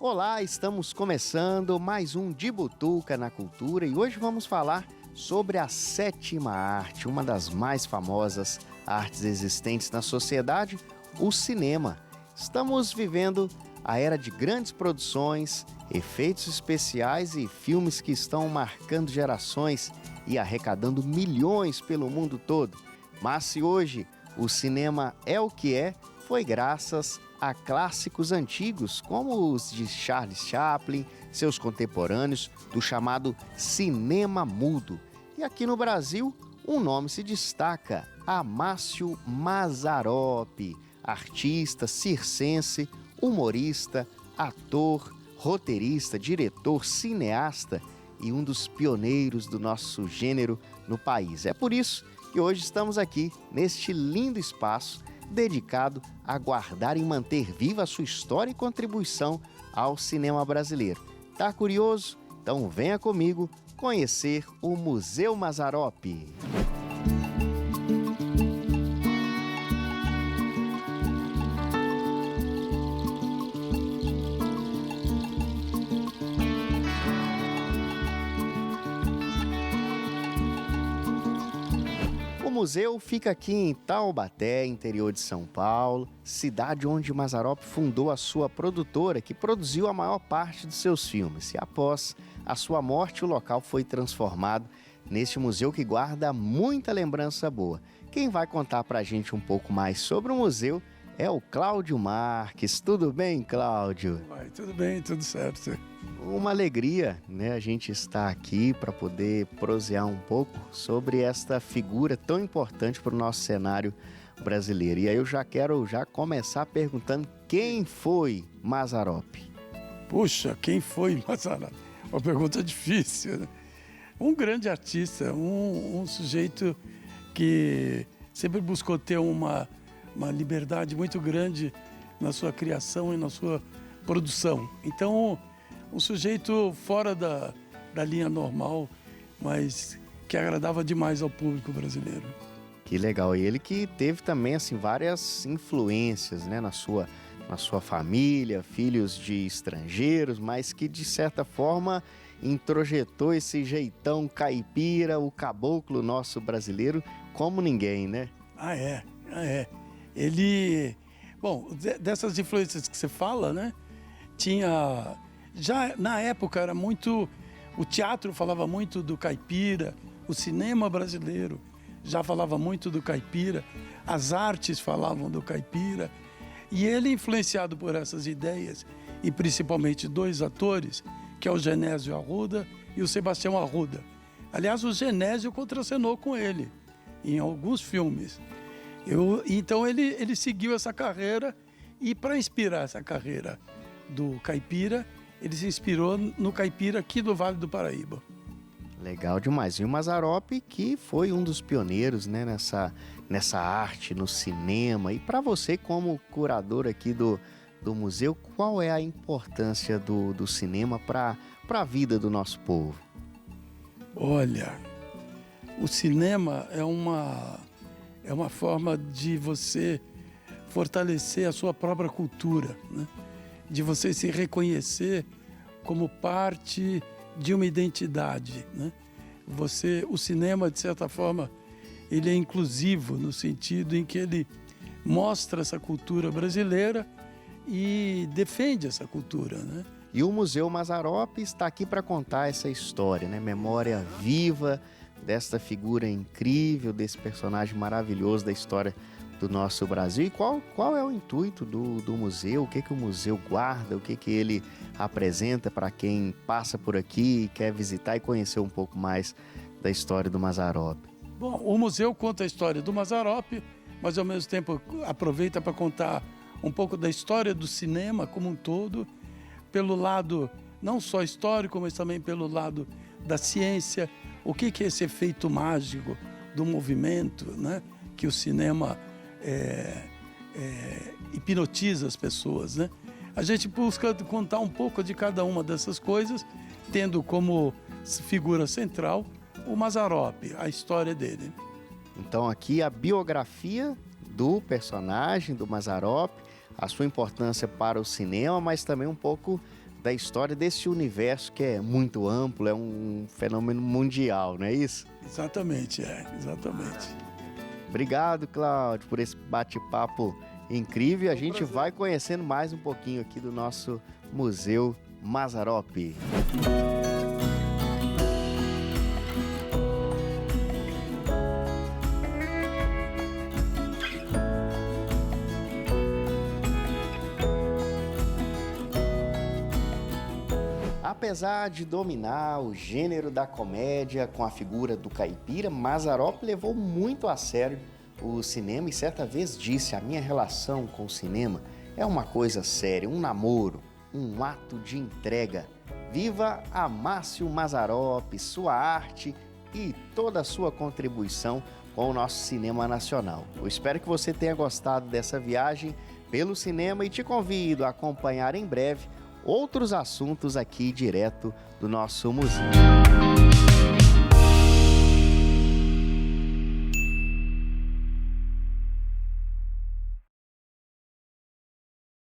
Olá, estamos começando mais um De Butuca na Cultura e hoje vamos falar sobre a sétima arte, uma das mais famosas artes existentes na sociedade, o cinema. Estamos vivendo a era de grandes produções, efeitos especiais e filmes que estão marcando gerações e arrecadando milhões pelo mundo todo. Mas se hoje o cinema é o que é, foi graças a clássicos antigos, como os de Charles Chaplin, seus contemporâneos, do chamado cinema mudo. E aqui no Brasil, um nome se destaca, Amácio Mazzaropi, artista circense, humorista, ator, roteirista, diretor, cineasta e um dos pioneiros do nosso gênero no país. É por isso que hoje estamos aqui, neste lindo espaço, dedicado a guardar e manter viva a sua história e contribuição ao cinema brasileiro. Tá curioso? Então venha comigo conhecer o Museu Mazzaropi. O museu fica aqui em Taubaté, interior de São Paulo, cidade onde Mazzaropi fundou a sua produtora, que produziu a maior parte dos seus filmes. E após a sua morte, o local foi transformado neste museu que guarda muita lembrança boa. Quem vai contar pra gente um pouco mais sobre o museu é o Cláudio Marques. Tudo bem, Cláudio? Vai, tudo bem, tudo certo. Uma alegria, né, a gente estar aqui para poder prosear um pouco sobre esta figura tão importante para o nosso cenário brasileiro. E aí eu já quero começar perguntando quem foi Mazzaropi? Puxa, quem foi Mazzaropi? Uma pergunta difícil, né? Um grande artista, um sujeito que sempre buscou ter uma liberdade muito grande na sua criação e na sua produção. Então, um sujeito fora da linha normal, mas que agradava demais ao público brasileiro. Que legal. E ele que teve também assim, várias influências, né, na sua família, filhos de estrangeiros, mas que de certa forma introjetou esse jeitão caipira, o caboclo nosso brasileiro, como ninguém, né? Ah, é. Ele... Bom, dessas influências que você fala, né? Tinha... Já na época era muito... O teatro falava muito do caipira, o cinema brasileiro já falava muito do caipira, as artes falavam do caipira. E ele, influenciado por essas ideias, e principalmente dois atores, que é o Genésio Arruda e o Sebastião Arruda. Aliás, o Genésio contracenou com ele em alguns filmes. Então ele seguiu essa carreira e, para inspirar essa carreira do caipira, ele se inspirou no caipira aqui do Vale do Paraíba. Legal demais. E o Mazzaropi, que foi um dos pioneiros, né, nessa arte, no cinema. E para você, como curador aqui do museu, qual é a importância do cinema para a vida do nosso povo? Olha, o cinema é uma forma de você fortalecer a sua própria cultura, né? De você se reconhecer como parte de uma identidade, né? O cinema, de certa forma, ele é inclusivo no sentido em que ele mostra essa cultura brasileira e defende essa cultura, né? E o Museu Mazzaropi está aqui para contar essa história, né? Memória viva desta figura incrível, desse personagem maravilhoso da história do nosso Brasil. E qual é o intuito do museu? O que o museu guarda? O que ele apresenta para quem passa por aqui e quer visitar e conhecer um pouco mais da história do Mazzaropi? Bom, o museu conta a história do Mazzaropi, mas ao mesmo tempo aproveita para contar um pouco da história do cinema como um todo, pelo lado não só histórico, mas também pelo lado da ciência. O que é esse efeito mágico do movimento, né? Que o cinema hipnotiza as pessoas, né? A gente busca contar um pouco de cada uma dessas coisas, tendo como figura central o Mazzaropi, a história dele. Então aqui a biografia do personagem, do Mazzaropi, a sua importância para o cinema, mas também um pouco da história desse universo que é muito amplo, é um fenômeno mundial, não é isso? Exatamente, exatamente. Obrigado, Cláudio, por esse bate-papo incrível. A gente prazer. vai conhecendo mais um pouquinho aqui do nosso Museu Mazzaropi. Apesar de dominar o gênero da comédia com a figura do caipira, Mazzaropi levou muito a sério o cinema e certa vez disse: a minha relação com o cinema é uma coisa séria, um namoro, um ato de entrega. Viva Amácio Mazzaropi, sua arte e toda a sua contribuição com o nosso cinema nacional. Eu espero que você tenha gostado dessa viagem pelo cinema e te convido a acompanhar em breve outros assuntos aqui direto do nosso museu.